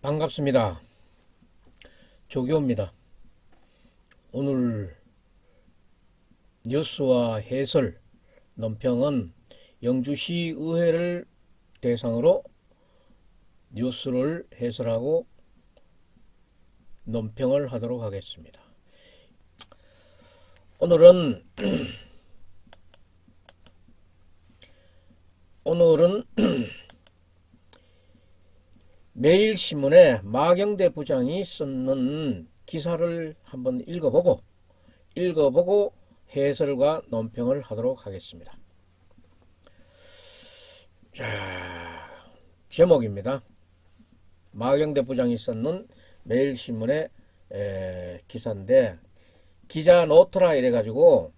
반갑습니다. 조교입니다. 오늘 뉴스와 해설 논평은 영주시 의회를 대상으로 뉴스를 해설하고 논평을 하도록 하겠습니다. 오늘은 매일신문에 마경대 부장이 썼는 기사를 한번 읽어보고 해설과 논평을 하도록 하겠습니다. 자, 제목입니다. 마경대 부장이 썼는 매일신문의 기사인데, 기자 노트라 이래가지고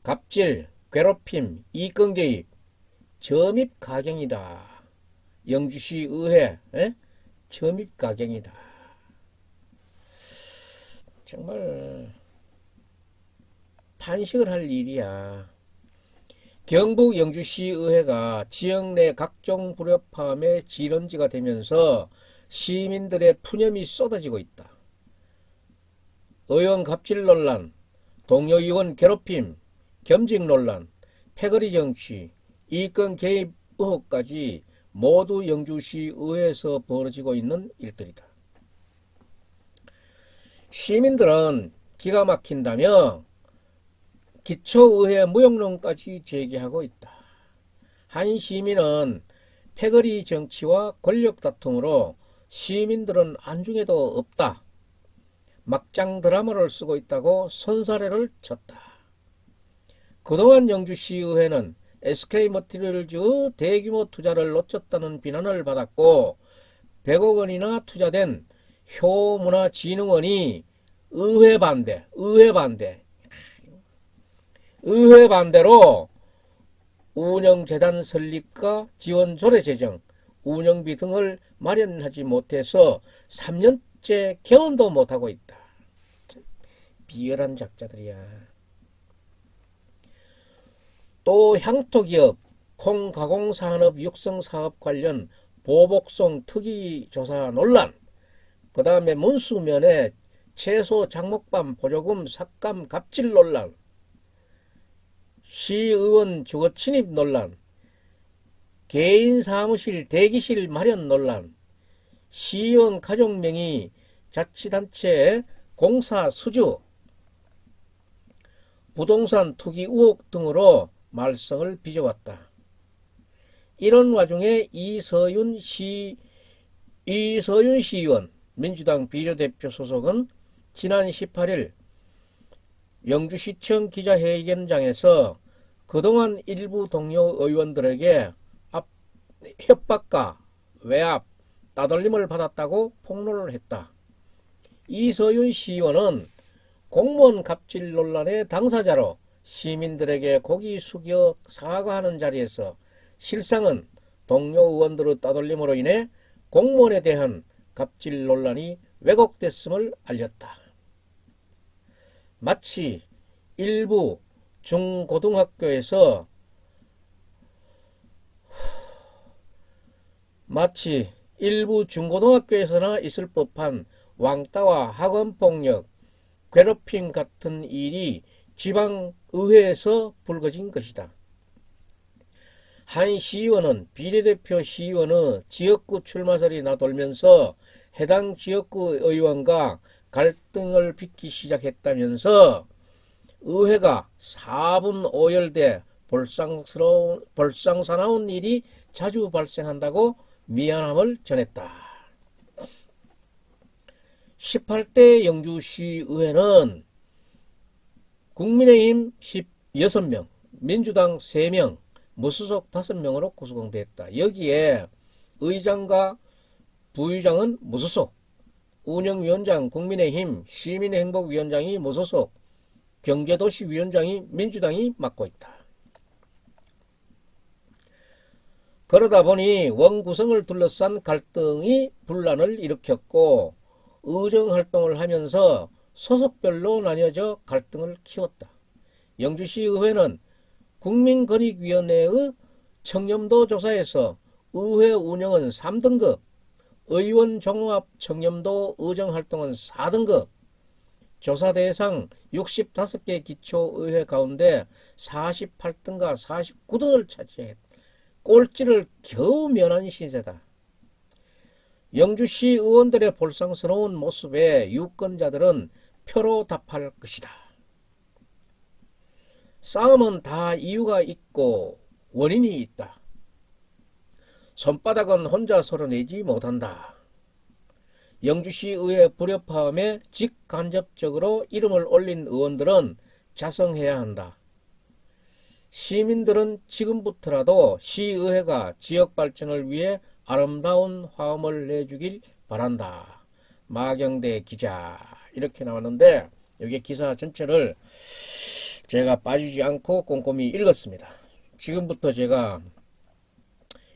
갑질, 괴롭힘, 이권 개입, 점입 가경이다. 영주시 의회 점입 가경이다. 정말 탄식을 할 일이야. 경북 영주시 의회가 지역 내 각종 불협화음의 지런지가 되면서 시민들의 푸념이 쏟아지고 있다. 의원 갑질 논란, 동료 의원 괴롭힘, 겸직 논란, 패거리 정치, 이권 개입 의혹까지 모두 영주시 의회에서 벌어지고 있는 일들이다. 시민들은 기가 막힌다며 기초의회 무용론까지 제기하고 있다. 한 시민은 패거리 정치와 권력 다툼으로 시민들은 안중에도 없다. 막장 드라마를 쓰고 있다고 손사래를 쳤다. 그동안 영주시의회는 SK머티리얼즈 대규모 투자를 놓쳤다는 비난을 받았고, 100억 원이나 투자된 효문화진흥원이 의회 반대로 운영재단 설립과 지원 조례 제정, 운영비 등을 마련하지 못해서 3년째 개원도 못하고 있다. 비열한 작자들이야. 또 향토기업, 콩가공산업 육성사업 관련 보복성 특이조사 논란, 그 다음에 문수면에 채소 장목반 보조금 삭감 갑질 논란, 시의원 주거 침입 논란, 개인 사무실 대기실 마련 논란, 시의원 가족명의 자치단체 공사 수주, 부동산 투기 의혹 등으로 말썽을 빚어왔다. 이런 와중에 이서윤 시의원 민주당 비례대표 소속은 지난 18일 영주시청 기자회견장에서 그동안 일부 동료 의원들에게 협박과 외압, 따돌림을 받았다고 폭로를 했다. 이서윤 시의원은 공무원 갑질 논란의 당사자로 시민들에게 고개 숙여 사과하는 자리에서 실상은 동료 의원들의 따돌림으로 인해 공무원에 대한 갑질 논란이 왜곡됐음을 알렸다. 마치 일부 중고등학교에서나 있을 법한 왕따와 학원폭력, 괴롭힘 같은 일이 지방의회에서 불거진 것이다. 한 시의원은 비례대표 시의원의 지역구 출마설이 나돌면서 해당 지역구 의원과 갈등을 빚기 시작했다면서 의회가 4분 오열돼 볼상사나운 일이 자주 발생한다고 미안함을 전했다. 18대 영주시의회는 국민의힘 16명, 민주당 3명, 무소속 5명으로 구성됐다. 여기에 의장과 부의장은 무소속, 운영위원장 국민의힘, 시민행복위원장이 무소속, 경제도시위원장이 민주당이 맡고 있다. 그러다 보니 원구성을 둘러싼 갈등이 분란을 일으켰고, 의정활동을 하면서 소속별로 나뉘어져 갈등을 키웠다. 영주시의회는 국민권익위원회의 청렴도 조사에서 의회 운영은 3등급, 의원 종합 청렴도 의정활동은 4등급, 조사 대상 65개 기초의회 가운데 48등과 49등을 차지해 꼴찌를 겨우 면한 신세다. 영주시 의원들의 볼상스러운 모습에 유권자들은 표로 답할 것이다. 싸움은 다 이유가 있고 원인이 있다. 손바닥은 혼자 서러내지 못한다. 영주시 의회 불협화음에 직간접적으로 이름을 올린 의원들은 자성해야 한다. 시민들은 지금부터라도 시의회가 지역 발전을 위해 아름다운 화음을 내주길 바란다. 마경대 기자. 이렇게 나왔는데 여기 기사 전체를 제가 빠지지 않고 꼼꼼히 읽었습니다. 지금부터 제가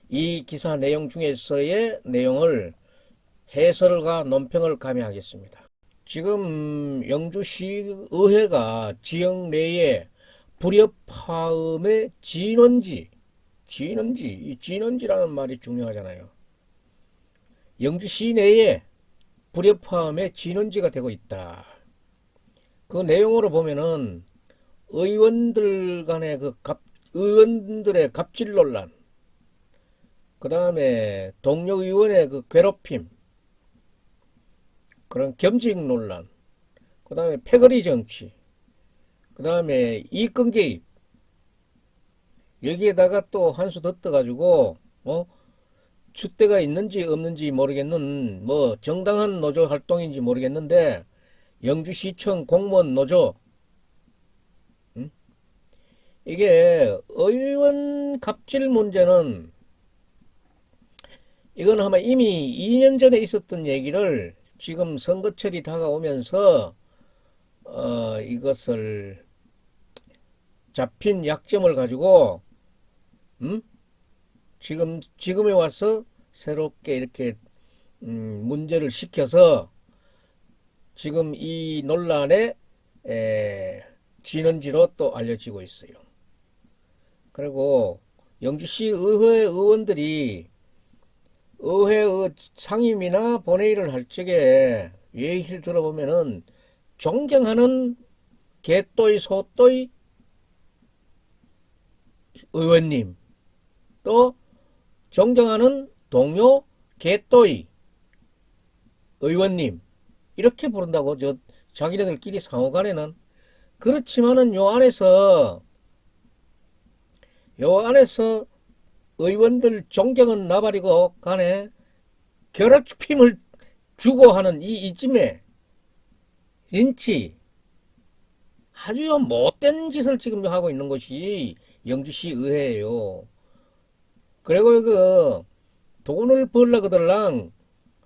이 기사 내용 중에서의 내용을 해설과 논평을 가미하겠습니다. 지금 영주시 의회가 지역 내에 불협화음의 진원지, 이 진원지라는 말이 중요하잖아요. 영주시 내에 불협화음의 진원지가 되고 있다. 그 내용으로 보면은 의원들 간의 의원들의 갑질 논란, 그 다음에 동료 의원의 괴롭힘, 그런 겸직 논란, 그 다음에 패거리 정치, 그 다음에 이권 개입, 여기에다가 또 한 수 더 떠가지고 줏대가 있는지 없는지 모르겠는 정당한 노조 활동인지 모르겠는데 영주시청 공무원 노조, 이게 의원 갑질 문제는 이건 아마 이미 2년 전에 있었던 얘기를 지금 선거철이 다가오면서 이것을 잡힌 약점을 가지고 지금에 와서 새롭게 이렇게 문제를 시켜서 지금 이 논란의 진원지로 또 알려지고 있어요. 그리고 영주시 의회 의원들이 의회 상임이나 본회의를 할 적에 얘기를 들어보면은 존경하는 개또이 소또이 의원님, 또 존경하는 동료 개또이 의원님, 이렇게 부른다고 자기네들끼리 상호간에는. 그렇지만은 요 안에서 의원들 존경은 나발이고 간에 괴롭힘을 주고 하는 이쯤에 린치 아주 못된 짓을 지금 하고 있는 것이 영주시 의회예요. 그리고 돈을 벌려 그들랑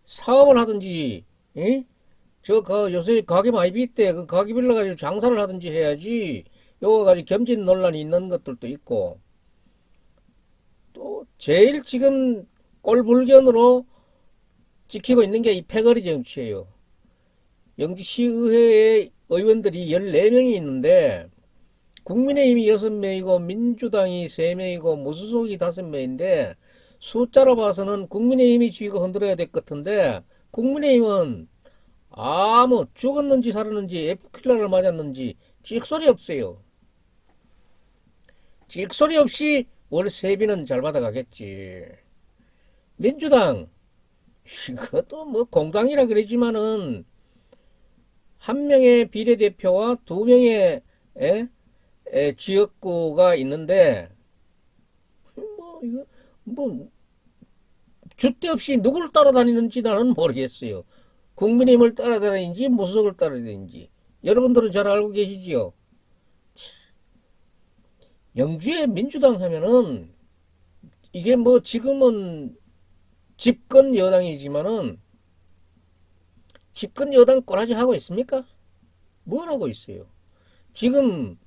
사업을 하든지, 요새 가게 많이 빚대 가게 빌려가지고 장사를 하든지 해야지. 요거 가지고 겸진 논란이 있는 것들도 있고, 또 제일 지금 꼴불견으로 찍히고 있는 게 이 패거리 정치예요. 영주시 의회에 의원들이 14명이 있는데 국민의힘이 6명이고 민주당이 3명이고 무소속이 5명인데 숫자로 봐서는 국민의힘이 쥐고 흔들어야 될 것 같은데 국민의힘은 죽었는지 살았는지 F킬러를 맞았는지 찍소리 없어요. 찍소리 없이 월세비는 잘 받아가겠지. 민주당 이것도 공당이라 그러지만은 한 명의 비례대표와 2명의 지역구가 있는데 줏대 없이 누구를 따라다니는지 나는 모르겠어요. 국민의힘을 따라다니는지 무소속을 따라다니는지 여러분들은 잘 알고 계시지요. 영주의 민주당 하면은 이게 지금은 집권 여당이지만은 집권 여당 꼬라지 하고 있습니까? 뭘 하고 있어요? 지금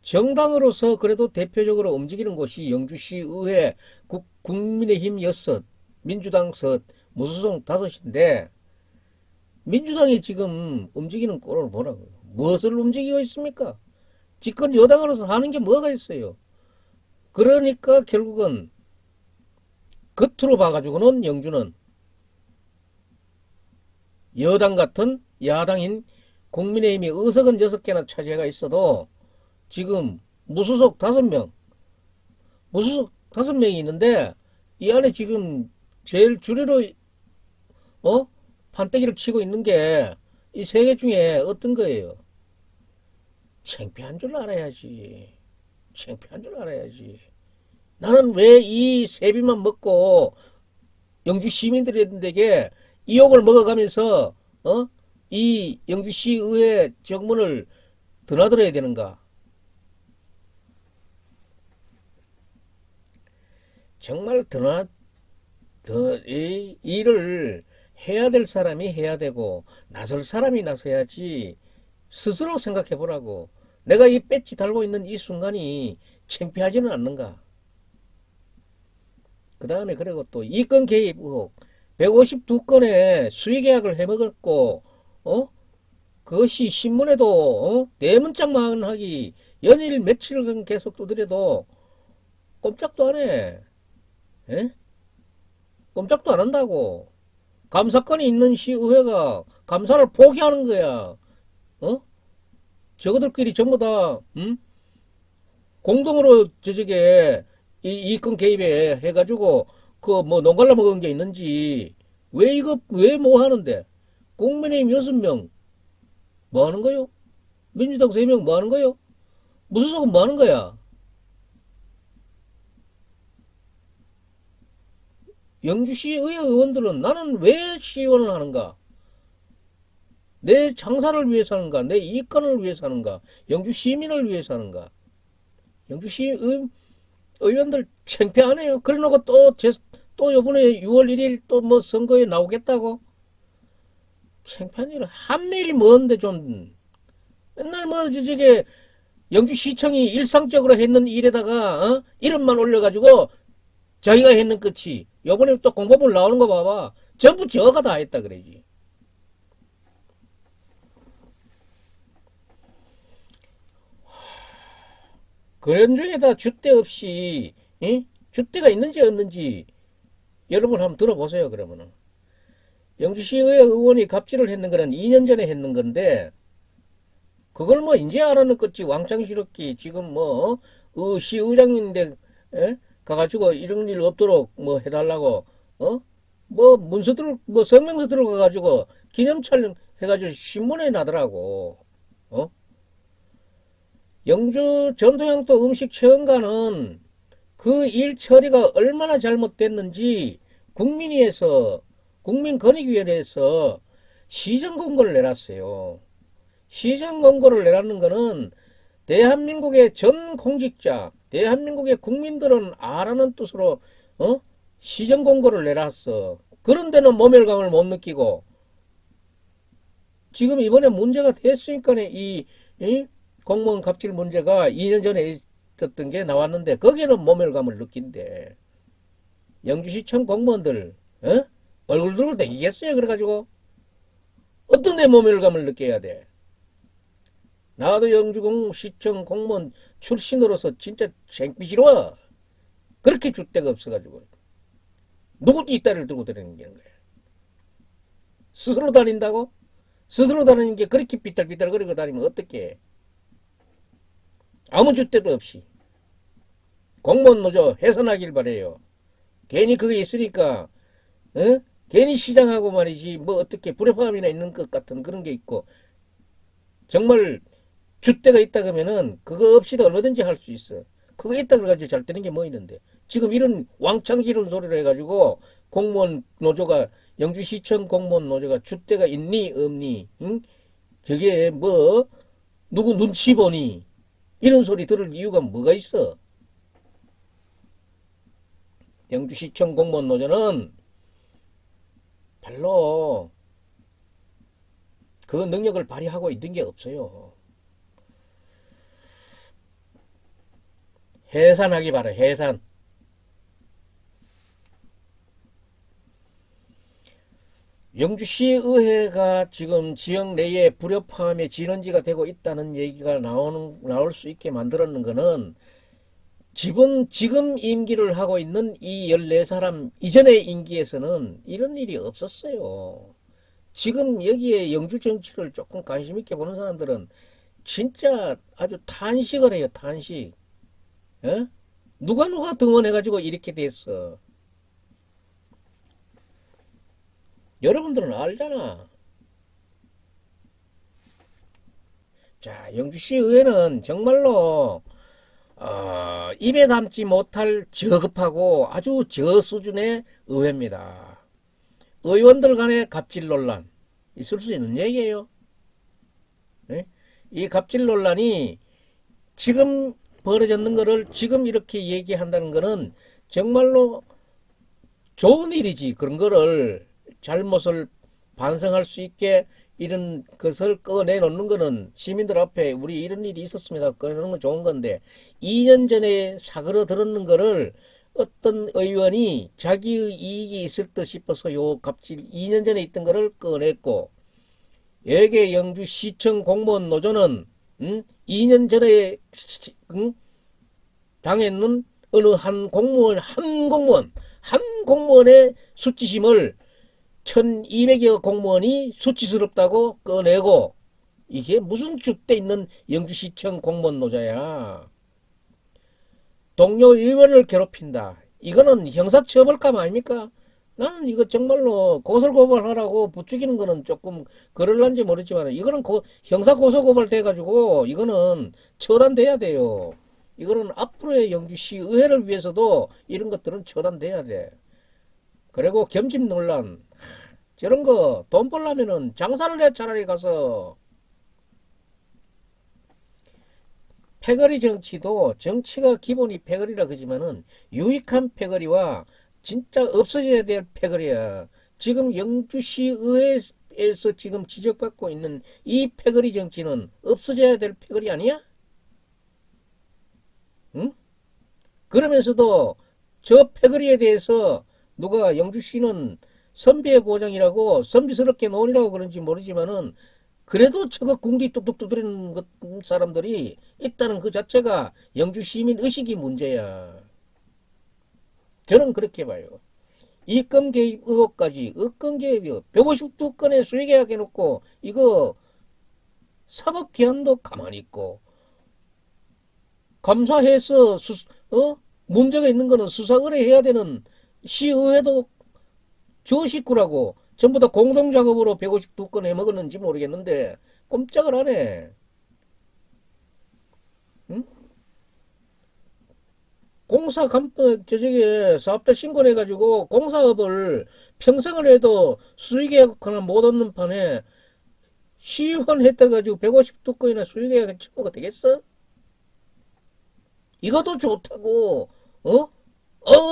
정당으로서 그래도 대표적으로 움직이는 곳이 영주시 의회 국민의힘 6, 민주당 6, 무소속 5인데 민주당이 지금 움직이는 꼴을 보라고요. 무엇을 움직이고 있습니까? 집권 여당으로서 하는 게 뭐가 있어요? 그러니까 결국은 겉으로 봐가지고는 영주는 여당 같은 야당인 국민의힘이 의석은 6개나 차지해가 있어도 지금 무소속 5명, 무소속 5명이 있는데 이 안에 지금 제일 주류로 판때기를 치고 있는 게 이 3개 중에 어떤 거예요? 창피한 줄 알아야지. 창피한 줄 알아야지. 나는 왜 이 세비만 먹고 영주 시민들에게 이 욕을 먹어가면서 이 영주시의회 정문을 드나들어야 되는가? 정말 이 일을 해야 될 사람이 해야 되고 나설 사람이 나서야지. 스스로 생각해 보라고. 내가 이 배지 달고 있는 이 순간이 창피하지는 않는가? 그 다음에 그리고 또 이건 개입 의혹 152건의 수의계약을 해먹었고 그것이 신문에도 대문짝만 하기 연일 며칠간 계속 두드려도 꼼짝도 안 해. 에? 꼼짝도 안 한다고. 감사권이 있는 시의회가 감사를 포기하는 거야. 저거들끼리 전부 다 공동으로 저쪽에 이 건 개입에 해가지고 그 뭐 농갈라 먹은 게 있는지 왜 뭐 하는데 국민의힘 6명 뭐 하는 거요? 민주당 3명 뭐 하는 거요? 무소속은 뭐 하는 거야? 영주시의회 의원들은 나는 왜 시의원을 하는가? 내 장사를 위해서 하는가? 내 이권을 위해서 하는가? 영주 시민을 위해서 하는가? 영주시 의원들 창피하네요. 그래놓고 또 요번에 6월 1일 또 뭐 선거에 나오겠다고? 창피한 일은 한 일이 뭔데 좀 맨날 뭐 저게 영주시청이 일상적으로 했는 일에다가 이름만 올려가지고 자기가 했는 끝이 요번에 또 공보물 나오는 거 봐봐. 전부 저가 다 했다 그러지. 그런 중에다 줏대 없이 줏대가 있는지 없는지 여러분 한번 들어보세요. 그러면은 영주시의회 의원이 갑질을 했는 거는 2년 전에 했는 건데 그걸 뭐 이제 알아는 거지. 왕창스럽게 지금 뭐 시의장인데 가가지고 이런 일 없도록 뭐 해달라고 뭐 문서들 뭐 성명서 들어가가지고 기념 촬영 해가지고 신문에 나더라고. 영주 전통향토 음식 체험관은 그 일 처리가 얼마나 잘못됐는지 국민권익위원회에서 시정공고를 내놨어요. 시정공고를 내놨는 거는 대한민국의 전 공직자, 대한민국의 국민들은 아라는 뜻으로 시정공고를 내놨어. 그런데는 모멸감을 못 느끼고 지금 이번에 문제가 됐으니까 이 공무원 갑질 문제가 2년 전에 있었던 게 나왔는데 거기에는 모멸감을 느낀대. 영주시청 공무원들 얼굴 들고 다니겠어요? 그래가지고 어떤 데 모멸감을 느껴야 돼? 나도 영주시청 공무원 출신으로서 진짜 창피스러워. 그렇게 줏대가 없어가지고 누구 뒷다리를 들고 다니는 거야? 스스로 다닌다고? 스스로 다니는 게 그렇게 삐뚤삐뚤 거리고 다니면 어떡해? 아무 줏대도 없이 공무원 노조 해산하길 바래요. 괜히 그게 있으니까 괜히 시장하고 말이지 뭐 어떻게 불협화음이나 있는 것 같은 그런 게 있고 정말 줏대가 있다 그러면은 그거 없이도 얼마든지 할 수 있어. 그거 있다 그래가지고 잘 되는 게 뭐 있는데 지금 이런 왕창 지른 소리를 해가지고 공무원 노조가 영주시청 공무원 노조가 줏대가 있니 없니 저게 뭐 누구 눈치 보니 이런 소리 들을 이유가 뭐가 있어? 영주시청 공무원 노조는 별로 그 능력을 발휘하고 있는 게 없어요. 해산하기 바라. 해산. 영주시의회가 지금 지역 내에 불협화음의 진원지가 되고 있다는 얘기가 나올 수 있게 만들었는 거는 지금 임기를 하고 있는 이 14사람 이전의 임기에서는 이런 일이 없었어요. 지금 여기에 영주 정치를 조금 관심 있게 보는 사람들은 진짜 아주 탄식을 해요, 탄식. 어? 누가 등원해가지고 이렇게 됐어. 여러분들은 알잖아. 자, 영주시 의회는 정말로 입에 담지 못할 저급하고 아주 저수준의 의회입니다. 의원들 간의 갑질 논란 있을 수 있는 얘기예요. 네? 이 갑질 논란이 지금 벌어졌는 거를 지금 이렇게 얘기한다는 거는 정말로 좋은 일이지. 그런 거를 잘못을 반성할 수 있게 이런 것을 꺼내놓는 거는 시민들 앞에 우리 이런 일이 있었습니다. 꺼내놓는 건 좋은 건데 2년 전에 사그러들었는 거를 어떤 의원이 자기의 이익이 있을 듯 싶어서 요 갑질 2년 전에 있던 거를 꺼냈고 여기에 영주시청 공무원 노조는 2년 전에 당했는 어느 한 공무원의 수치심을 1200여 공무원이 수치스럽다고 꺼내고 이게 무슨 줏대 있는 영주시청 공무원 노조야. 동료 의원을 괴롭힌다. 이거는 형사처벌감 아닙니까? 나는 이거 정말로 고소고발하라고 부추기는 거는 조금 그럴란지 모르지만 이거는 형사고소고발 돼가지고 이거는 처단돼야 돼요. 이거는 앞으로의 영주시 의회를 위해서도 이런 것들은 처단돼야 돼. 그리고 겸임 논란 저런 거 돈 벌려면은 장사를 해 차라리 가서. 패거리 정치도 정치가 기본이 패거리라 그러지만은 유익한 패거리와 진짜 없어져야 될 패거리야. 지금 영주시 의회에서 지금 지적받고 있는 이 패거리 정치는 없어져야 될 패거리 아니야? 응? 그러면서도 저 패거리에 대해서 누가 영주시는 선비의 고장이라고 선비스럽게 논이라고 그런지 모르지만은 그래도 저거 궁디 뚝뚝 두드리는 사람들이 있다는 그 자체가 영주 시민 의식이 문제야. 저는 그렇게 봐요. 이권 개입 의혹까지 의권 개입이요. 152건의 수의계약 해놓고 이거 사법기한도 가만히 있고 감사해서 문제가 있는 거는 수사 의뢰해야 되는 시의회도 저 식구라고 전부 다 공동작업으로 152건 해먹었는지 모르겠는데 꼼짝을 안 해. 응? 저쪽에 사업자 신고해가지고 공사업을 평생을 해도 수익계약 하나 못 얻는 판에 시의원 했다가지고 152건이나 수익계약 청구가 되겠어? 이것도 좋다고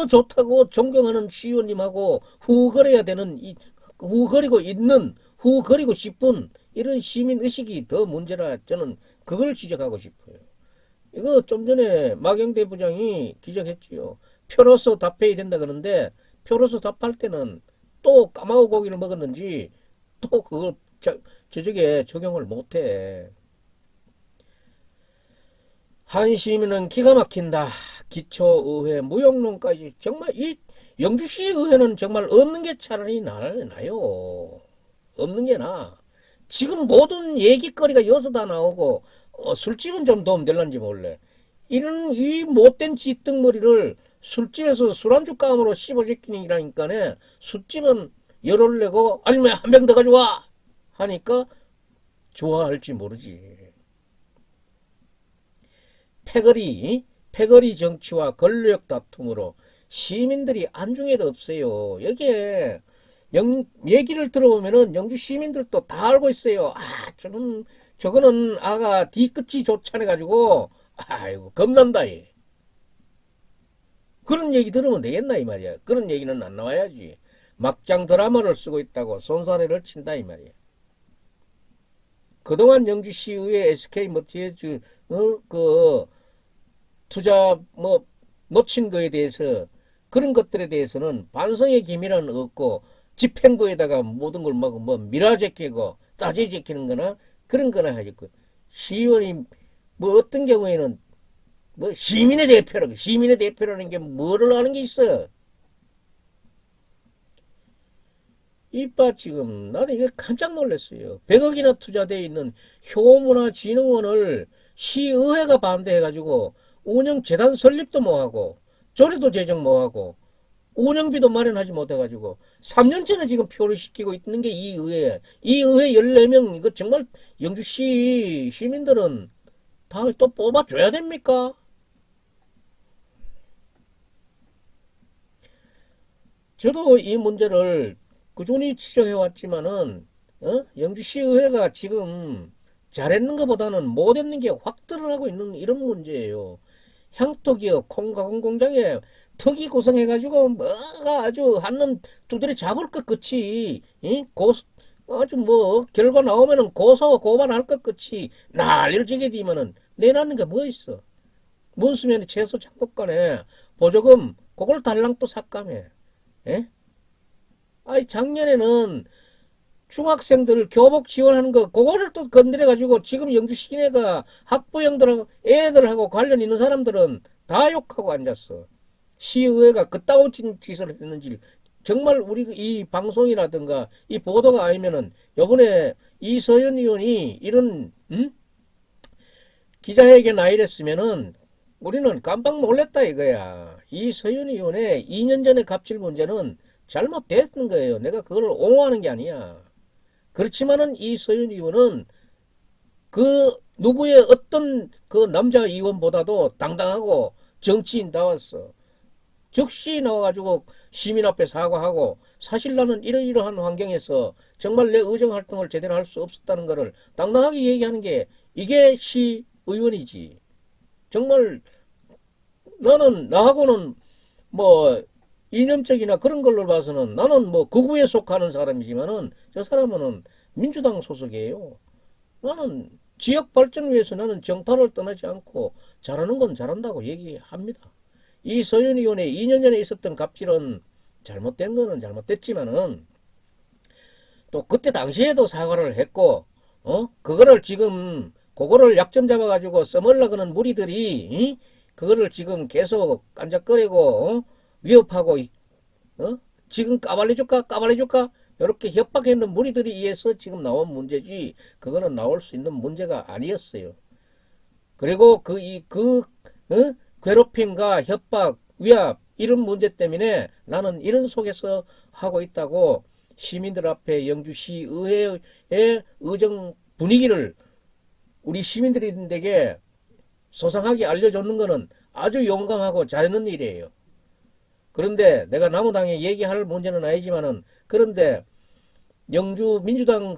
좋다고 존경하는 시의원님하고 후거려야 되는 후거리고 싶은 이런 시민의식이 더 문제라 저는 그걸 지적하고 싶어요. 이거 좀 전에 마경대 부장이 지적했지요. 표로서 답해야 된다 그러는데 표로서 답할 때는 또 까마우 고기를 먹었는지 또 그걸 저쪽에 적용을 못해. 한 시민은 기가 막힌다. 기초의회 무용론까지 정말 이 영주시 의회는 정말 없는 게 차라리 나요. 없는 게 나. 지금 모든 얘기거리가 여기서 다 나오고 술집은 좀 도움 될란지 몰래. 이런 이 못된 쥐등머리를 술집에서 술안주 감으로 씹어제끼니라니까네. 술집은 열을 내고 아니면 한 병 더 가져와 하니까 좋아할지 모르지. 패거리 정치와 권력 다툼으로 시민들이 안중에도 없어요. 여기에 얘기를 들어보면은 영주 시민들도 다 알고 있어요. 저거는 아가 뒤끝이 좋잖아가지고 아이고 겁난다. 그런 얘기 들으면 되겠나 이 말이야. 그런 얘기는 안 나와야지. 막장 드라마를 쓰고 있다고 손사래를 친다 이 말이야. 그동안 영주시의회 SK 머티에즈 투자 놓친 거에 대해서 그런 것들에 대해서는 반성의 기미는 없고 집행부에다가 모든 걸 미라제끼고 따지제끼는 거나 그런 거나 하겠고 시의원이 어떤 경우에는 뭐 시민의 대표라는 게 뭐를 하는 게 있어? 이봐 지금 나도 이게 깜짝 놀랐어요. 100억이나 투자되어 있는 효문화진흥원을 시의회가 반대해가지고 운영재단 설립도 뭐하고 조례도 제정 뭐하고 운영비도 마련하지 못해가지고 3년째는 지금 표를 시키고 있는 게 이 의회. 이 의회 14명 이거 정말 영주시 시민들은 다음에 또 뽑아줘야 됩니까? 저도 이 문제를 꾸준히 지적해왔지만은 영주시의회가 지금 잘했는 것보다는 못했는 게 확 드러나고 있는 이런 문제예요. 향토기업 콩가공 공장에 특이 구성해가지고 뭐가 아주 한놈 두드려 잡을 것 끝이 아주 뭐 결과 나오면은 고소 고발할 것 끝이 난리를 지게 되면은 내놨는 게 뭐 있어? 문수면이 최소 장독간에 보조금 그걸 달랑 또 삭감해. 예? 아니 작년에는 중학생들 교복 지원하는 거 그거를 또 건드려 가지고 지금 영주 시내가 학부형들하고 애들하고 관련 있는 사람들은 다 욕하고 앉았어. 시의회가 그따위 짓을 했는지 정말 우리 이 방송이라든가 이 보도가 아니면은 요번에 이서연 의원이 이런 기자회견 이랬으면은 우리는 깜빡 놀랐다 이거야. 이서연 의원의 2년 전에 갑질 문제는 잘못됐는 거예요. 내가 그걸 옹호하는 게 아니야. 그렇지만은 이서연 의원은 그 누구의 어떤 그 남자 의원보다도 당당하고 정치인다웠어. 즉시 나와가지고 시민 앞에 사과하고 사실 나는 이러이러한 환경에서 정말 내 의정 활동을 제대로 할 수 없었다는 것을 당당하게 얘기하는 게 이게 시의원이지. 정말 나는 나하고는 뭐 이념적이나 그런 걸로 봐서는 나는 뭐 극우에 속하는 사람이지만은 저 사람은 민주당 소속이에요. 나는 지역 발전을 위해서 나는 정파를 떠나지 않고 잘하는 건 잘한다고 얘기합니다. 이서연 의원의 2년 전에 있었던 갑질은 잘못된 거는 잘못됐지만은 또 그때 당시에도 사과를 했고 그거를 지금 그거를 약점 잡아가지고 써먹으려고 하는 무리들이 그거를 지금 계속 깐작거리고 위협하고 지금 까발려줄까 이렇게 협박했는 무리들이 의해서 지금 나온 문제지 그거는 나올 수 있는 문제가 아니었어요. 그리고 괴롭힘과 협박 위압 이런 문제 때문에 나는 이런 속에서 하고 있다고 시민들 앞에 영주시 의회의 의정 분위기를 우리 시민들에게 소상하게 알려줬는 것은 아주 용감하고 잘하는 일이에요. 그런데 내가 나무당에 얘기할 문제는 아니지만은 그런데 영주 민주당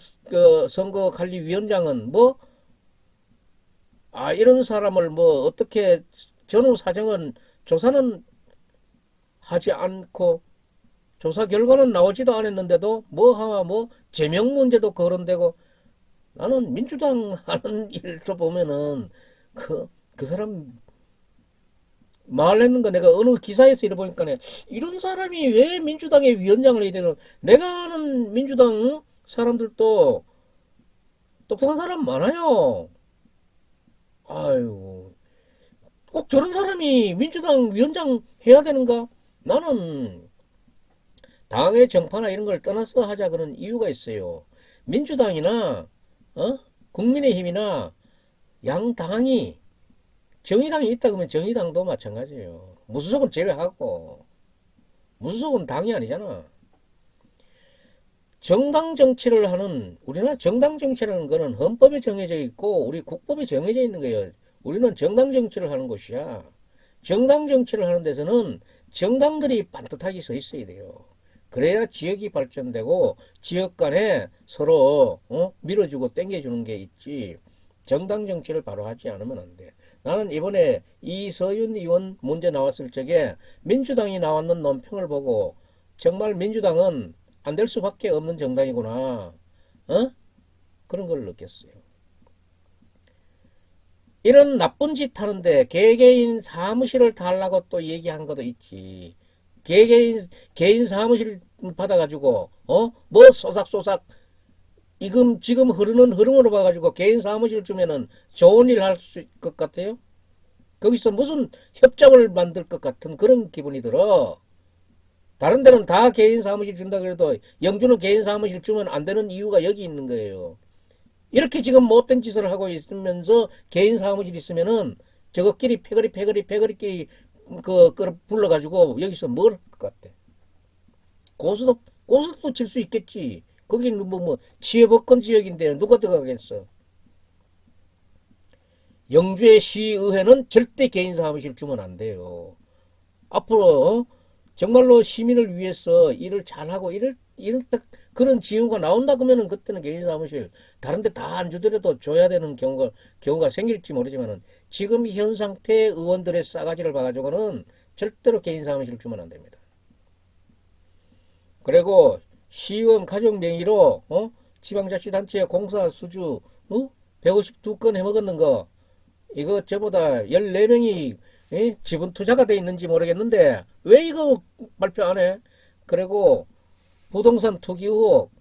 선거관리위원장은 이런 사람을 어떻게 전후 사정은 조사는 하지 않고 조사 결과는 나오지도 않았는데도 제명 문제도 거론되고 나는 민주당 하는 일도 보면은 그 사람 말했는 거 내가 어느 기사에서 읽어보니까 이런 사람이 왜 민주당의 위원장을 해야 되는 내가 아는 민주당 사람들도 똑똑한 사람 많아요. 아유 꼭 저런 사람이 민주당 위원장 해야 되는가? 나는 당의 정파나 이런 걸 떠나서 하자 그런 이유가 있어요. 민주당이나 국민의힘이나 양당이 정의당이 있다 그러면 정의당도 마찬가지예요. 무소속은 제외하고 무소속은 당이 아니잖아. 정당 정치를 하는 우리나라 정당 정치라는 거는 헌법에 정해져 있고 우리 국법에 정해져 있는 거예요. 우리는 정당 정치를 하는 곳이야. 정당 정치를 하는 데서는 정당들이 반듯하게 서 있어야 돼요. 그래야 지역이 발전되고 지역 간에 서로 밀어주고 땡겨주는 게 있지. 정당 정치를 바로 하지 않으면 안 돼. 나는 이번에 이서윤 의원 문제 나왔을 적에 민주당이 나왔는 논평을 보고 정말 민주당은 안 될 수밖에 없는 정당이구나. 그런 걸 느꼈어요. 이런 나쁜 짓 하는데 개개인 사무실을 달라고 또 얘기한 것도 있지. 개인 사무실 받아가지고 소삭소삭 지금 흐르는 흐름으로 봐가지고 개인 사무실 주면은 좋은 일 할 수 있을 것 같아요. 거기서 무슨 협잡을 만들 것 같은 그런 기분이 들어. 다른 데는 다 개인 사무실 준다 그래도 영주는 개인 사무실 주면 안 되는 이유가 여기 있는 거예요. 이렇게 지금 못된 짓을 하고 있으면서 개인 사무실 있으면은 저것끼리 패거리끼리 그 불러가지고 여기서 뭘 할 것 같아. 고소도 칠 수 있겠지. 거기는 뭐 지혜법권 지역인데 누가 들어가겠어. 영주의 시의회는 절대 개인 사무실 주면 안 돼요. 앞으로 정말로 시민을 위해서 일을 잘하고 이럴 딱 그런 지원가 나온다 그러면은 그때는 개인 사무실 다른 데 다 안 주더라도 줘야 되는 경우가 생길지 모르지만은 지금 현 상태의 의원들의 싸가지를 봐가지고는 절대로 개인 사무실 주면 안 됩니다. 그리고 시의원 가족 명의로 지방자치단체 공사 수주 152건 해먹었는 거 이거 저보다 14명이 지분 투자가 돼 있는지 모르겠는데 왜 이거 발표 안 해? 그리고 부동산 투기 의혹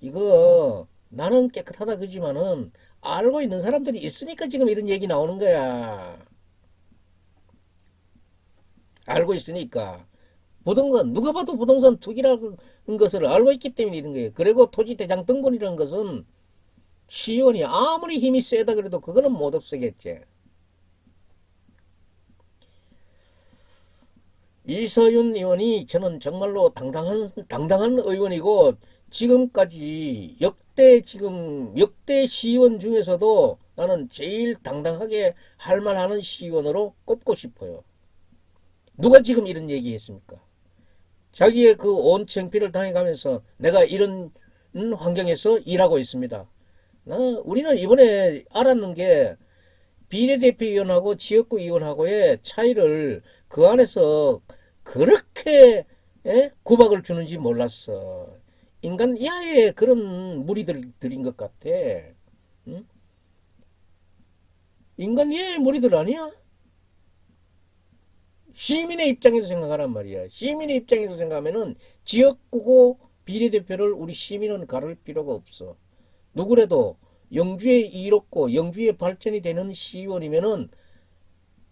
이거 나는 깨끗하다 그지만은 알고 있는 사람들이 있으니까 지금 이런 얘기 나오는 거야. 알고 있으니까. 부동산 누가 봐도 부동산 투기라는 것을 알고 있기 때문에 이런 거예요. 그리고 토지 대장 등본이라는 것은 시의원이 아무리 힘이 세다 그래도 그거는 못 없애겠지. 이서윤 의원이 저는 정말로 당당한 의원이고 지금까지 역대 시의원 중에서도 나는 제일 당당하게 할 만하는 시의원으로 꼽고 싶어요. 누가 지금 이런 얘기 했습니까? 자기의 그 온 창피를 당해가면서 내가 이런 환경에서 일하고 있습니다. 우리는 이번에 알았는 게 비례대표위원하고 지역구 의원하고의 차이를 그 안에서 그렇게 구박을 주는지 몰랐어. 인간 야의 그런 무리들인 것 같아. 응? 인간 야의 무리들 아니야? 시민의 입장에서 생각하란 말이야. 시민의 입장에서 생각하면은 지역구고 비례대표를 우리 시민은 가를 필요가 없어. 누구래도 영주에 이롭고 영주에 발전이 되는 시의원이면은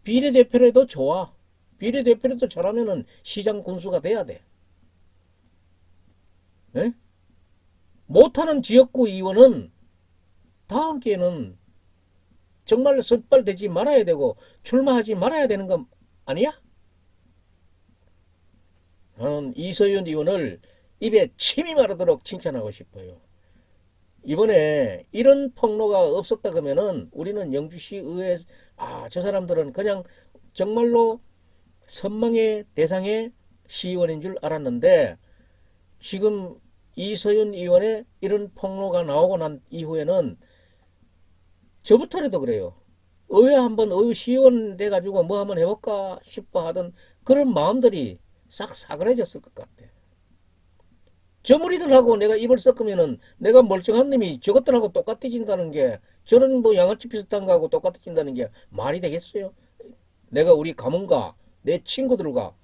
비례대표라도 좋아. 비례대표라도 잘하면은 시장 군수가 돼야 돼. 에? 못하는 지역구 의원은 다음 기회는 정말 선발되지 말아야 되고 출마하지 말아야 되는 거 아니야? 저는 이서윤 의원을 입에 침이 마르도록 칭찬하고 싶어요. 이번에 이런 폭로가 없었다 그러면은 우리는 영주시 의회 저 사람들은 그냥 정말로 선망의 대상의 시의원인 줄 알았는데 지금 이서윤 의원의 이런 폭로가 나오고 난 이후에는 저부터라도 그래요. 의회 한번 의회 시의원 돼가지고 뭐 한번 해볼까 싶어 하던 그런 마음들이 싹 사그라졌을 것 같아. 저 무리들하고 내가 입을 섞으면은 내가 멀쩡한 놈이 저것들하고 똑같아진다는 게 저런 뭐 양아치 비슷한 거하고 똑같아진다는 게 말이 되겠어요? 내가 우리 가문과 내 친구들과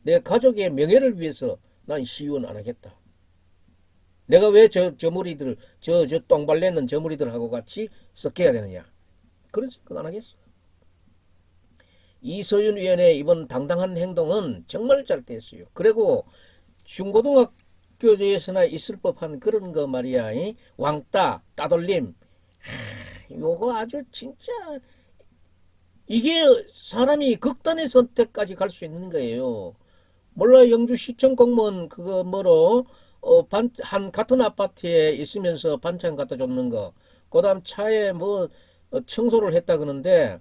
내 가족의 명예를 위해서 난 시의원 안 하겠다. 내가 왜 저 무리들 저 똥발내는 저 무리들하고 같이 섞여야 되느냐. 그런 생각 안 하겠어. 이서윤 의원의 이번 당당한 행동은 정말 잘 됐어요. 그리고 중고등학교에서나 있을 법한 그런 거 말이야. 왕따, 따돌림. 요거 아주 진짜 이게 사람이 극단의 선택까지 갈 수 있는 거예요. 몰라 영주시청 공무원 그거 같은 아파트에 있으면서 반찬 갖다 줬는 거. 그다음 차에 뭐 청소를 했다 그러는데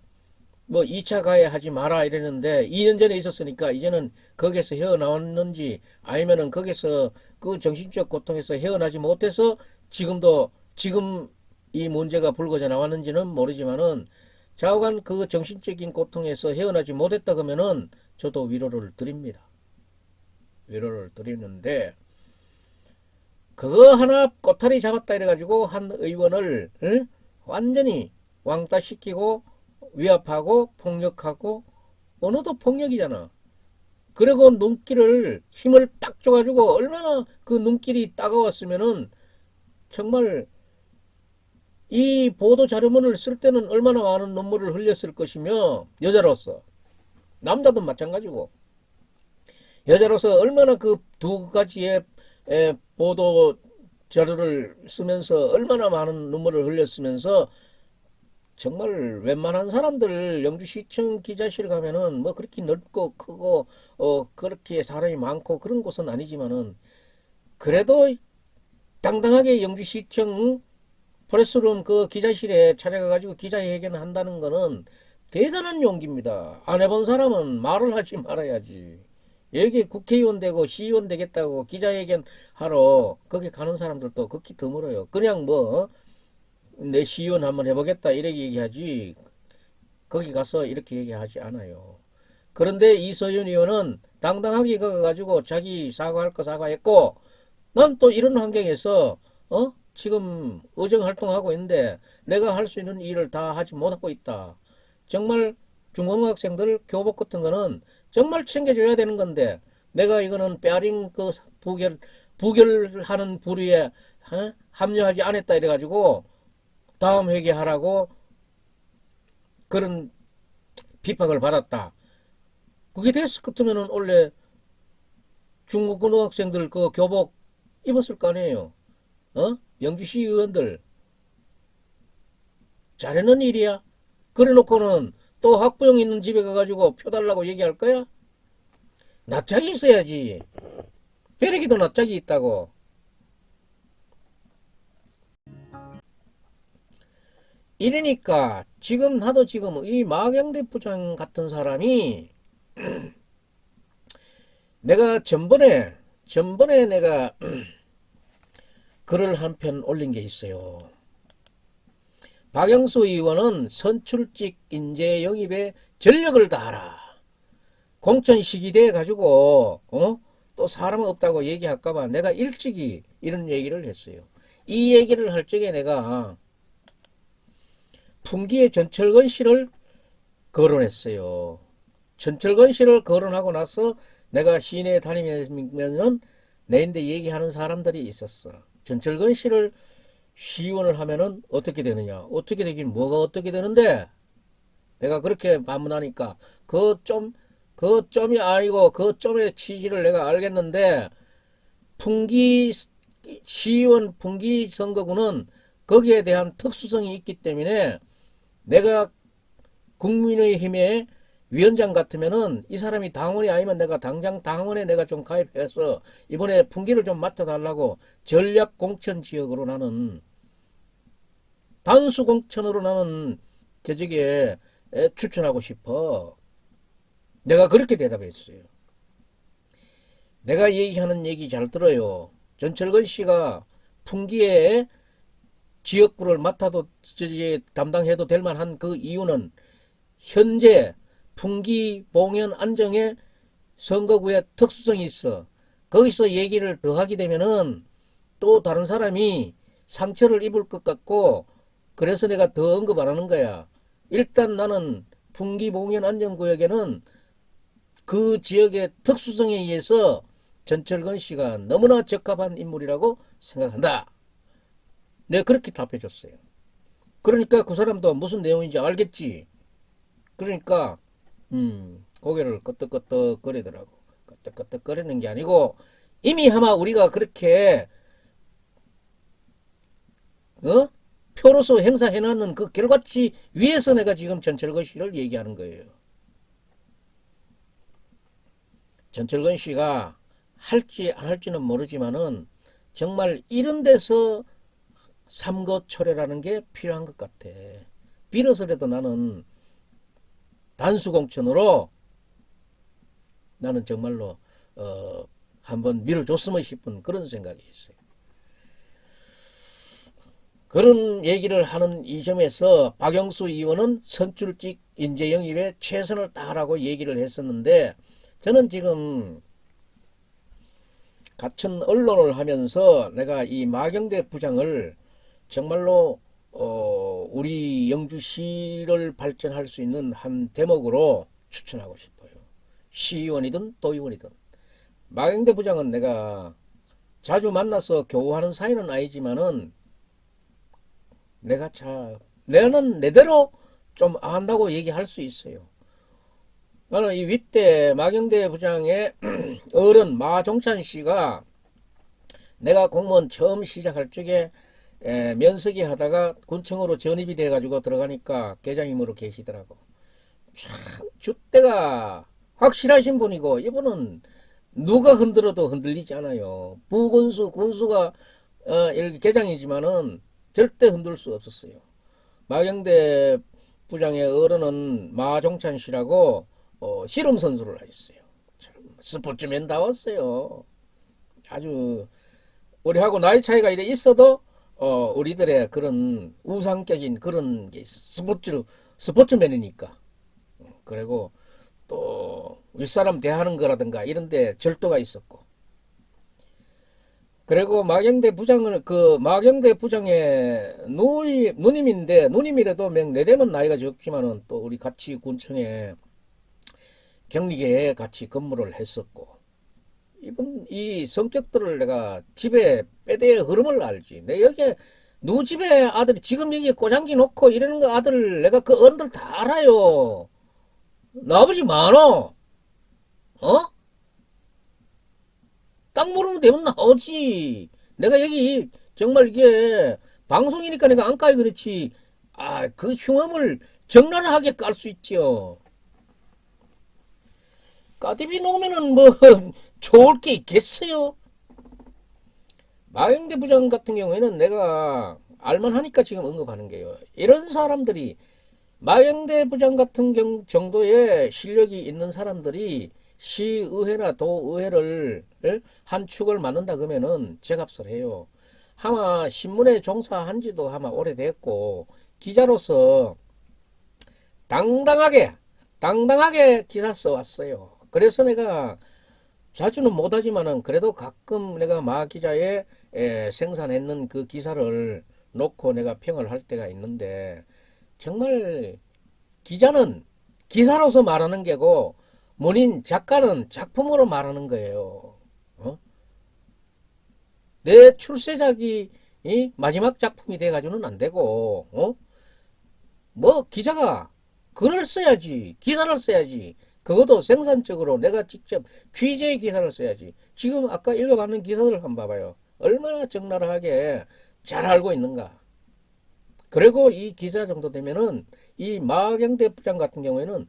뭐 2차 가해 하지 마라 이랬는데 2년 전에 있었으니까 이제는 거기에서 헤어나왔는지 아니면은 거기서 그 정신적 고통에서 헤어나지 못해서 지금 이 문제가 불거져 나왔는지는 모르지만은 좌우간 그 정신적인 고통에서 헤어나지 못했다 그러면은 저도 위로를 드립니다. 위로를 드리는데 그거 하나 꼬타리 잡았다 이래가지고 한 의원을 완전히 왕따시키고 위압하고 폭력하고 언어도 폭력이잖아. 그리고 눈길을 힘을 딱 줘가지고 얼마나 그 눈길이 따가웠으면은 정말 이 보도 자료문을 쓸 때는 얼마나 많은 눈물을 흘렸을 것이며, 여자로서 남자도 마찬가지고 여자로서 얼마나 그 두 가지의 보도 자료를 쓰면서 얼마나 많은 눈물을 흘렸으면서, 정말 웬만한 사람들 영주시청 기자실 가면은 뭐 그렇게 넓고 크고 그렇게 사람이 많고 그런 곳은 아니지만은, 그래도 당당하게 영주시청 프레스룸 그 기자실에 찾아가가지고 기자회견을 한다는 거는 대단한 용기입니다. 안 해본 사람은 말을 하지 말아야지. 여기 국회의원 되고 시의원 되겠다고 기자회견 하러 거기 가는 사람들도 극히 드물어요. 그냥 뭐 내 시의원 한번 해보겠다 이렇게 얘기하지, 거기 가서 이렇게 얘기하지 않아요. 그런데 이서윤 의원은 당당하게 가가지고 자기 사과할 거 사과했고, 난 또 이런 환경에서 지금 의정활동하고 있는데 내가 할 수 있는 일을 다 하지 못하고 있다. 정말 중고등학생들 교복 같은 거는 정말 챙겨줘야 되는 건데, 내가 이거는 빼앗긴 그 부결하는 부류에 합류하지 않았다 이래가지고 다음 회개하라고 그런 비판을 받았다. 그게 됐을 것 같으면은 원래 중국 고등학생들 그 교복 입었을 거 아니에요. 영주시 의원들 잘하는 일이야. 그래 놓고는 또 학부형 있는 집에 가가지고 표 달라고 얘기할 거야? 낯짝이 있어야지. 벼락이도 낯짝이 있다고. 이러니까 지금 나도 지금 이 마경대 부장 같은 사람이 내가 전번에 내가 글을 한 편 올린 게 있어요. 박영수 의원은 선출직 인재 영입에 전력을 다하라. 공천 시기 돼 가지고 또 사람 없다고 얘기할까봐 내가 일찍이 이런 얘기를 했어요. 이 얘기를 할 적에 내가 풍기의 전철건 씨를 거론했어요. 전철건 씨를 거론하고 나서 내가 시내에 다니면은 내인데 얘기하는 사람들이 있었어. 전철건 씨를 시의원을 하면은 어떻게 되느냐? 어떻게 되긴 뭐가 어떻게 되는데? 내가 그렇게 반문하니까 그 점이 아니고 그 점의 취지를 내가 알겠는데, 풍기 시의원 풍기 선거구는 거기에 대한 특수성이 있기 때문에 내가 국민의힘의 위원장 같으면은 이 사람이 당원이 아니면 내가 당장 당원에 내가 좀 가입해서 이번에 풍기를 좀 맡아달라고 전략 공천 지역으로 나는 단수 공천으로 나는 저쪽에 추천하고 싶어. 내가 그렇게 대답했어요. 내가 얘기하는 얘기 잘 들어요. 전철건 씨가 풍기에 지역구를 맡아도 담당해도 될 만한 그 이유는 현재 풍기 봉현 안정의 선거구의 특수성이 있어. 거기서 얘기를 더 하게 되면은 또 다른 사람이 상처를 입을 것 같고, 그래서 내가 더 언급 안 하는 거야. 일단 나는 풍기 봉현 안정구역에는 그 지역의 특수성에 의해서 전철건 씨가 너무나 적합한 인물이라고 생각한다. 내가 그렇게 답해줬어요. 그러니까 그 사람도 무슨 내용인지 알겠지. 그러니까 고개를 끄덕끄덕 거리더라고. 끄덕끄덕 거리는 게 아니고, 이미 아마 우리가 그렇게 표로서 행사해놓는 그 결과치 위에서 내가 지금 전철건 씨를 얘기하는 거예요. 전철건 씨가 할지 안 할지는 모르지만은 정말 이런 데서 삼거초래라는 게 필요한 것 같아. 빌어서라도 나는 단수공천으로 나는 정말로 한번 밀어줬으면 싶은 그런 생각이 있어요. 그런 얘기를 하는 이 점에서 박영수 의원은 선출직 인재 영입에 최선을 다하라고 얘기를 했었는데, 저는 지금 같은 언론을 하면서 내가 이 마경대 부장을 정말로 우리 영주시를 발전할 수 있는 한 대목으로 추천하고 싶어요. 시의원이든 도의원이든. 마경대 부장은 내가 자주 만나서 교우하는 사이는 아니지만은 내는 내대로 좀 안다고 얘기할 수 있어요. 나는 이 윗대 마경대 부장의 어른 마종찬 씨가 내가 공무원 처음 시작할 적에 면석이 하다가 군청으로 전입이 돼가지고 들어가니까 계장님으로 계시더라고. 참 줏대가 확실하신 분이고 이분은 누가 흔들어도 흔들리지 않아요. 부군수 군수가 이렇게 계장이지만은 절대 흔들 수 없었어요. 마경대 부장의 어른은 마종찬 씨라고 씨름 선수를 하셨어요. 참 스포츠맨다웠어요. 아주 우리하고 나이 차이가 이래 있어도 우리들의 그런 우상격인 그런 게 있어. 스포츠맨이니까. 그리고 또 윗사람 대하는 거라든가 이런데 절도가 있었고. 그리고 마경대 부장의 누님인데 누님이라도 내되면 나이가 적지만은 또 우리 같이 군청에 격리계에 같이 근무를 했었고. 이 성격들을 내가 집에 빼대의 흐름을 알지. 내 여기에 누구 집에 아들이 지금 여기 꼬장기 놓고 이러는 거 아들 내가 그 어른들 다 알아요. 나 아버지 많어. 딱 모르면 되면 나오지. 내가 여기 정말 이게 방송이니까 내가 안 까이 그렇지. 그 흉함을 적나라하게 깔 수 있죠. 까디비 놓으면은 뭐 좋을 게 있겠어요. 마경대 부장 같은 경우에는 내가 알만하니까 지금 언급하는 게요. 이런 사람들이 마경대 부장 같은 정도의 실력이 있는 사람들이 시의회나 도의회를 한 축을 맡는다 그러면은 제값을 해요. 아마 신문에 종사한 지도 아마 오래됐고 기자로서 당당하게 기사 써왔어요. 그래서 내가 자주는 못하지만은 그래도 가끔 내가 마 기자에 생산했는 그 기사를 놓고 내가 평을 할 때가 있는데 정말 기자는 기사로서 말하는 게고 작가는 작품으로 말하는 거예요. 내 출세작이 마지막 작품이 돼가지고는 안 되고 기자가 글을 써야지 기사를 써야지. 그것도 생산적으로 내가 직접 취재의 기사를 써야지. 지금 아까 읽어봤는 기사들 한번 봐봐요. 얼마나 적나라하게 잘 알고 있는가. 그리고 이 기사 정도 되면은 이 마경대 부장 같은 경우에는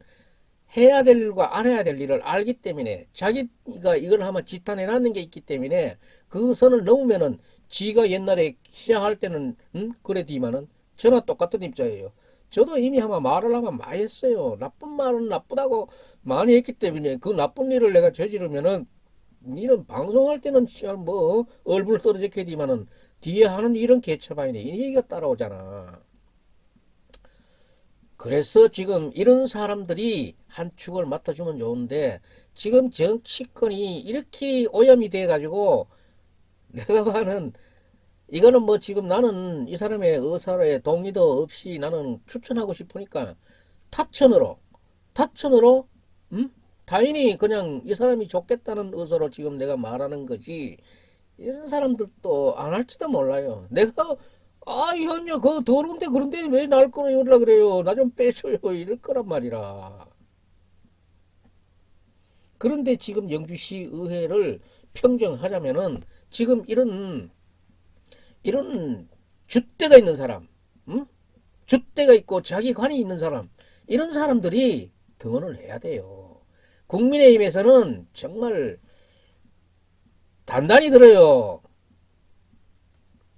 해야 될 일과 안 해야 될 일을 알기 때문에 자기가 이걸 한번 지탄해놨는 게 있기 때문에 그 선을 넘으면은 지가 옛날에 시작할 때는 그래디만은 저나 똑같은 입장이에요. 저도 이미 한번 말을 하면 많이 했어요. 나쁜 말은 나쁘다고 많이 했기 때문에 그 나쁜 일을 내가 저지르면은 니는 방송할 때는 뭐 얼굴 떨어졌겠지만은 뒤에 하는 일은 개처바이네 이 얘기가 따라오잖아. 그래서 지금 이런 사람들이 한 축을 맡아주면 좋은데 지금 정치권이 이렇게 오염이 돼 가지고 내가 봐는 이거는 뭐 지금 나는 이 사람의 의사에 동의도 없이 나는 추천하고 싶으니까 타천으로 타인이 그냥 이 사람이 좋겠다는 의사로 지금 내가 말하는 거지. 이런 사람들도 안 할지도 몰라요. 내가 현녀 그거 더러운데 그런데 왜 날 끌어올라 그래요. 나 좀 빼줘요 이럴 거란 말이라. 그런데 지금 영주시 의회를 평정하자면은 지금 이런 줏대가 있는 사람, 줏대가 있고 자기 관이 있는 사람, 이런 사람들이 등원을 해야 돼요. 국민의힘에서는 정말 단단히 들어요.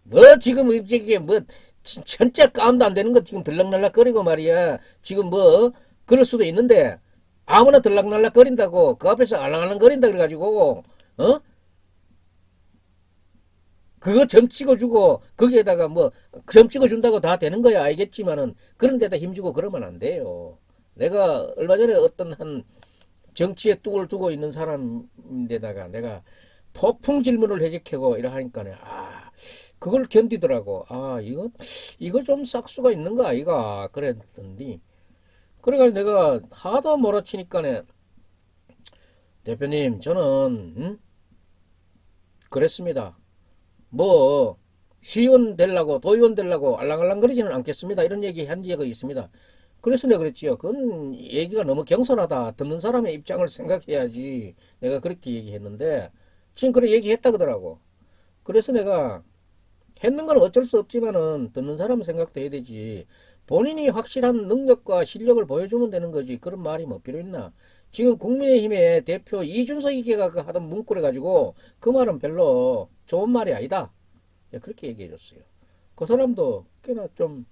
뭐 지금 이게 뭐 전체 까움도 안 되는 거 지금 들락날락거리고 말이야. 지금 뭐 그럴 수도 있는데 아무나 들락날락거린다고 그 앞에서 알랑알랑거린다 그래가지고 그거 점 찍어주고 거기에다가 뭐 점 찍어준다고 다 되는 거야 알겠지만은 그런 데다 힘주고 그러면 안 돼요. 내가 얼마 전에 어떤 한 정치에 뚝을 두고 있는 사람인데다가 내가 폭풍 질문을 해직하고 이러 하니까는 그걸 견디더라고. 이거 좀 싹수가 있는 거 아이가 그랬던디. 그래가지고 내가 하도 몰아치니까네 대표님 저는 그랬습니다. 뭐 시의원 되려고 도의원 되려고 알랑알랑거리지는 않겠습니다. 이런 얘기 한 적이 있습니다. 그래서 내가 그랬지요. 그건 얘기가 너무 경솔하다. 듣는 사람의 입장을 생각해야지. 내가 그렇게 얘기했는데 지금 그렇게 얘기했다 그러더라고. 그래서 내가 했는 건 어쩔 수 없지만은 듣는 사람 생각도 해야 되지. 본인이 확실한 능력과 실력을 보여주면 되는 거지. 그런 말이 뭐 필요 있나. 지금 국민의힘의 대표 이준석이가 하던 문구를 가지고 그 말은 별로 좋은 말이 아니다. 그렇게 얘기해 줬어요. 그 사람도 꽤나 좀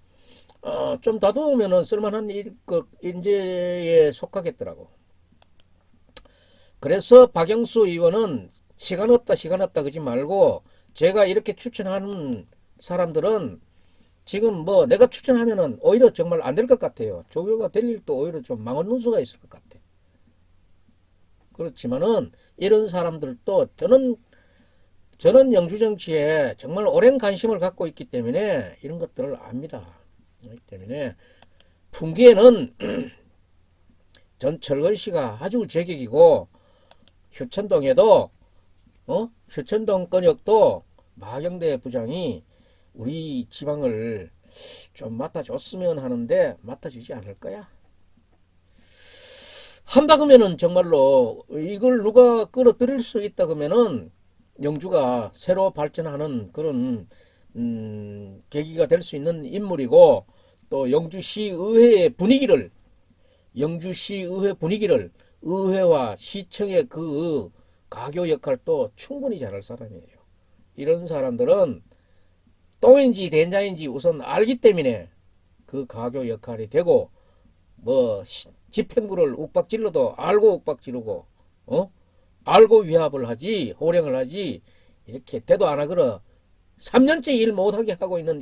다듬으면은 쓸만한 인재에 속하겠더라고. 그래서 박영수 의원은 시간 없다 그러지 말고 제가 이렇게 추천하는 사람들은 지금 뭐 내가 추천하면은 오히려 정말 안 될 것 같아요. 조교가 될 일도 오히려 좀 망언 누수가 있을 것 같아. 그렇지만은 이런 사람들도 저는 영주 정치에 정말 오랜 관심을 갖고 있기 때문에 이런 것들을 압니다. 그렇기 때문에 풍기에는 전철건 씨가 아주 제격이고 효천동에도 효천동 권역도 마경대 부장이 우리 지방을 좀 맡아줬으면 하는데 맡아주지 않을 거야. 한다 그러면은 정말로 이걸 누가 끌어들일 수 있다 그러면은 영주가 새로 발전하는 그런 계기가 될 수 있는 인물이고 또 영주시의회 분위기를 의회와 시청의 그 가교 역할도 충분히 잘할 사람이에요. 이런 사람들은 똥인지 된장인지 우선 알기 때문에 그 가교 역할이 되고 뭐 집행부를 욱박질러도 알고 욱박지르고 알고 위압을 하지 호령을 하지 이렇게 대도 안 하거나 3년째 일 못하게 하고 있는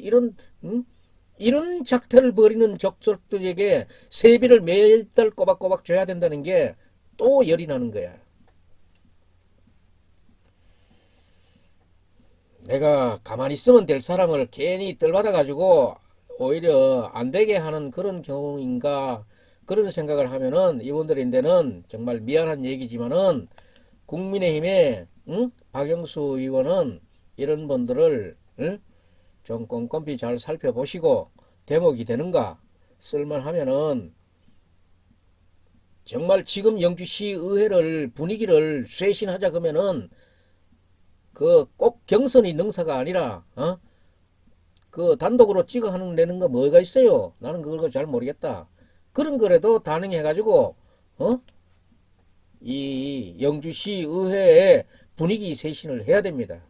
이런 작태를 벌이는 적석들에게 세비를 매달 꼬박꼬박 줘야 된다는 게 또 열이 나는 거야. 내가 가만히 있으면 될 사람을 괜히 뜰받아가지고 오히려 안 되게 하는 그런 경우인가 그런 생각을 하면은 이분들인데는 정말 미안한 얘기지만은 국민의힘의 박영수 의원은 이런 분들을 좀 꼼꼼히 잘 살펴보시고 대목이 되는가 쓸만하면은 정말 지금 영주시 의회를 분위기를 쇄신하자 그러면은 그 꼭 경선이 능사가 아니라 그 단독으로 찍어 내는 거 뭐가 있어요? 나는 그걸 잘 모르겠다. 그런 거라도 단행해가지고 이 영주시 의회의 분위기 쇄신을 해야 됩니다.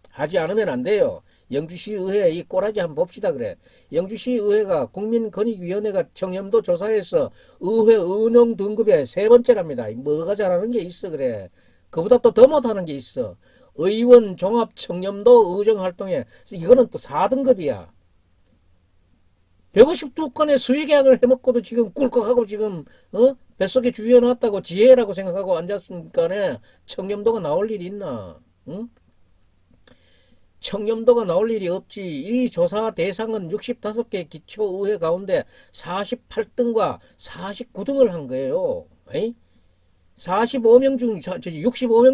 하지 않으면 안 돼요. 영주시 의회 이 꼬라지 한번 봅시다 그래. 영주시 의회가 국민권익위원회가 청렴도 조사해서 의회 운영 등급에 3번째랍니다. 뭐가 잘하는 게 있어 그래. 그보다 또 더 못하는 게 있어. 의원 종합 청렴도 의정활동에 이거는 또 4등급이야. 152건의 수의계약을 해먹고도 지금 꿀꺽하고 지금 뱃속에 주워놨다고 지혜라고 생각하고 앉았으니까 청렴도가 나올 일이 있나? 응? 청렴도가 나올 일이 없지. 이 조사 대상은 65개 기초의회 가운데 48등과 49등을 한 거예요. 에이? 65명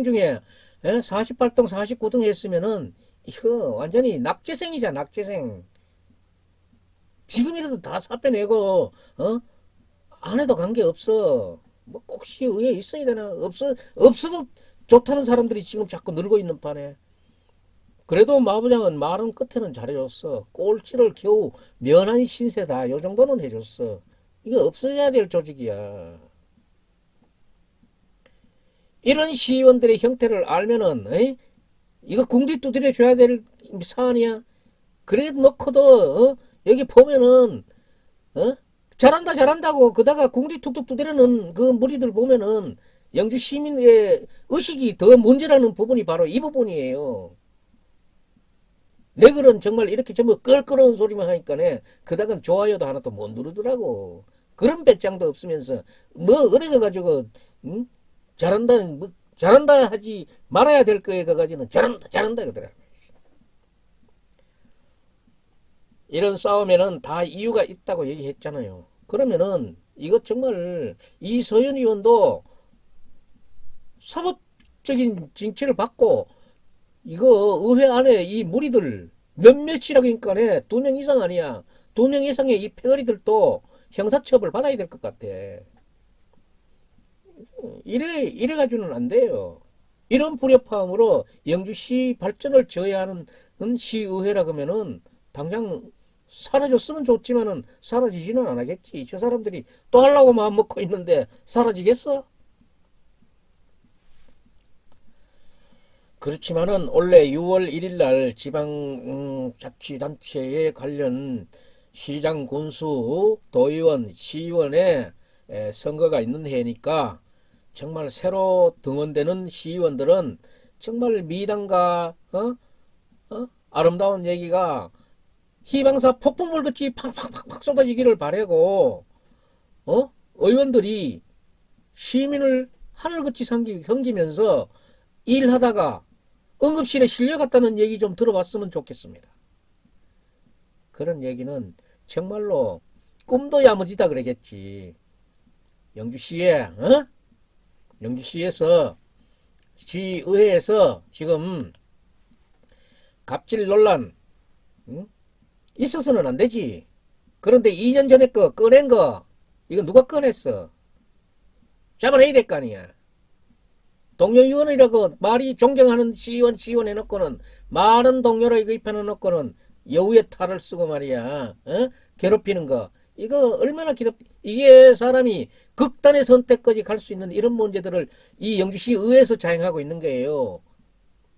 중에 48등 49등 했으면은 이거 완전히 낙제생이잖아. 낙제생. 지금이라도 다 사표 내고 안 해도 관계없어. 뭐 꼭 시의회에 있어야 되나? 없어도 좋다는 사람들이 지금 자꾸 늘고 있는 판에. 그래도 마부장은 말은 끝에는 잘해줬어. 꼴찌를 겨우 면한 신세다. 요 정도는 해줬어. 이거 없어져야 될 조직이야. 이런 시의원들의 형태를 알면은 이거 궁디 두드려 줘야 될 사안이야. 그래 놓고도 여기 보면은 잘한다고 그다가 궁디 툭툭 두드리는 그 무리들 보면은 영주 시민의 의식이 더 문제라는 부분이 바로 이 부분이에요. 내글은 정말 이렇게 전부 껄끄러운 소리만 하니까네 그다간 좋아요도 하나도 못 누르더라고. 그런 배짱도 없으면서 뭐 어디 가가지고 잘한다 하지 말아야 될 거에 가가지고는 잘한다 그러더라고. 이런 싸움에는 다 이유가 있다고 얘기했잖아요. 그러면은 이거 정말 이서연 의원도 사법적인 징계를 받고 이거 의회 안에 이 무리들 몇몇이라니까 2명 이상 아니야. 2명 이상의 이 패거리들도 형사처벌 받아야 될 것 같아. 이래가지고는 안 돼요. 이런 불협화음으로 영주시 발전을 저해하는 시의회라 그러면은 당장 사라졌으면 좋지만은 사라지지는 않겠지. 저 사람들이 또 하려고 마음 먹고 있는데 사라지겠어? 그렇지만은 원래 6월 1일 날 지방자치단체에 관련 시장 군수, 도의원, 시의원의 선거가 있는 해니까 정말 새로 등원되는 시의원들은 정말 미담과 아름다운 얘기가 희망사 폭풍물같이 팍팍팍팍 쏟아지기를 바라고 의원들이 시민을 하늘같이 섬기면서 일하다가 응급실에 실려갔다는 얘기 좀 들어봤으면 좋겠습니다. 그런 얘기는 정말로 꿈도 야무지다 그러겠지. 영주시에 영주시에서 시의회에서 지금 갑질 논란 있어서는 안 되지. 그런데 2년 전에 거 꺼낸 거 이거 누가 꺼냈어? 잡아내야 될 거 아니야. 동료위원이라고 말이 존경하는 시의원 해놓고는 많은 동료를 이거 입혀놓고는 여우의 탈을 쓰고 말이야. 괴롭히는 거 이거 얼마나 이게 사람이 극단의 선택까지 갈 수 있는 이런 문제들을 이 영주시 의회에서 자행하고 있는 거예요.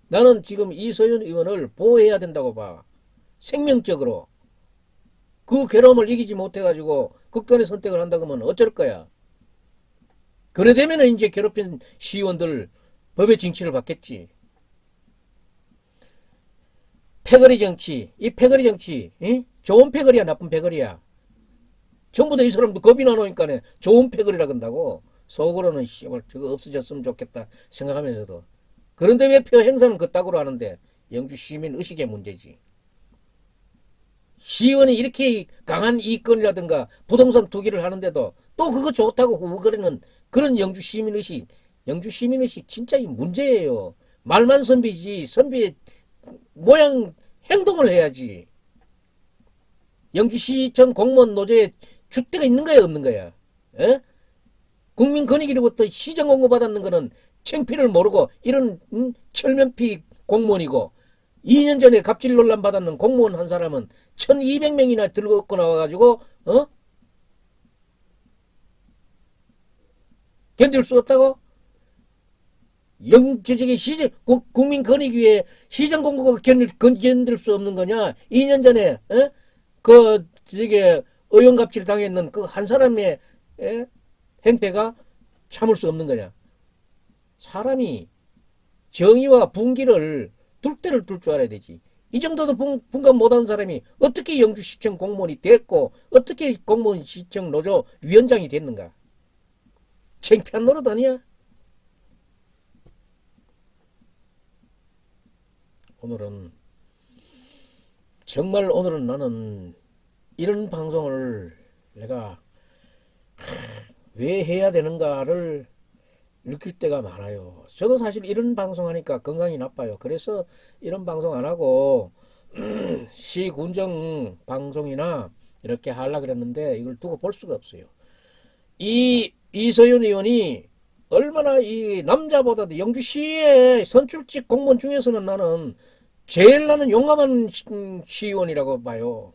나는 지금 이서윤 의원을 보호해야 된다고 봐. 생명적으로. 그 괴로움을 이기지 못해가지고 극단의 선택을 한다고 하면 어쩔 거야. 그래 되면 이제 괴롭힌 시의원들 법의 징치를 받겠지. 패거리 정치, 이 패거리 정치, 좋은 패거리야, 나쁜 패거리야. 전부 다 이 사람도 겁이 나노니까 좋은 패거리라 건다고. 속으로는 씨발 저거 없어졌으면 좋겠다 생각하면서도. 그런데 왜 표 행사는 그따구로 하는데 영주 시민 의식의 문제지. 시의원이 이렇게 강한 이권이라든가 부동산 투기를 하는데도 또 그거 좋다고 후보거리는 그런 영주 시민의식, 영주 시민의식 진짜 이 문제예요. 말만 선비지 선비의 모양 행동을 해야지. 영주시청 공무원 노조에 줏대가 있는 거야 없는 거야? 국민권익위로부터 시정 공고 받았는 거는 창피를 모르고 이런 철면피 공무원이고 2년 전에 갑질 논란 받았는 공무원 한 사람은 1200명이나 들고 나와가지고 견딜 수 없다고? 국민권익위에 시정 공고가 견딜 수 없는 거냐? 2년 전에 의원 갑질 당했는 그 한 사람의 행태가 참을 수 없는 거냐? 사람이 정의와 분기를 둘 때를 둘 줄 알아야 되지. 이 정도도 분간 못하는 사람이 어떻게 영주시청 공무원이 됐고 어떻게 공무원 시청 노조 위원장이 됐는가? 창피한 노릇 아니야? 오늘은 나는 이런 방송을 내가 왜 해야 되는가를 느낄 때가 많아요. 저도 사실 이런 방송하니까 건강이 나빠요. 그래서 이런 방송 안 하고 시군정 방송이나 이렇게 하려고 그랬는데 이걸 두고 볼 수가 없어요. 이서윤 의원이 얼마나 이 남자보다도 영주시의 선출직 공무원 중에서는 나는 용감한 시의원이라고 봐요.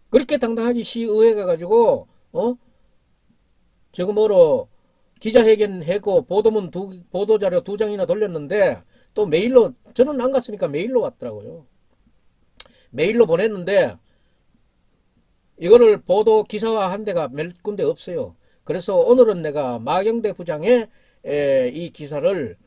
그렇게 당당하게 시의회 가가지고 기자회견 하고 보도자료 2장이나 돌렸는데 또 메일로 저는 안 갔으니까 메일로 왔더라고요. 메일로 보냈는데 이거를 보도 기사화한 데가 몇 군데 없어요. 그래서 오늘은 내가 마경대 부장의 이 기사를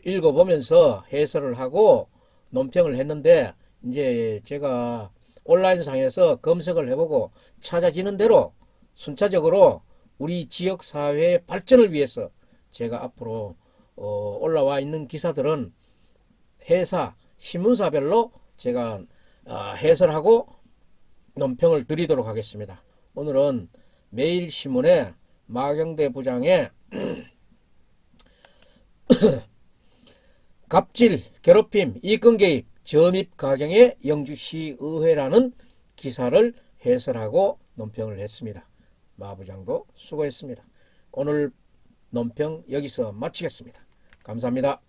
읽어보면서 해설을 하고 논평을 했는데 이제 제가 온라인상에서 검색을 해보고 찾아지는 대로 순차적으로 우리 지역사회의 발전을 위해서 제가 앞으로 올라와 있는 기사들은 신문사별로 제가 해설하고 논평을 드리도록 하겠습니다. 오늘은 매일신문의 마경대 부장의 갑질, 괴롭힘, 이권 개입, 점입 가경의 영주시의회라는 기사를 해설하고 논평을 했습니다. 마부장도 수고했습니다. 오늘 논평 여기서 마치겠습니다. 감사합니다.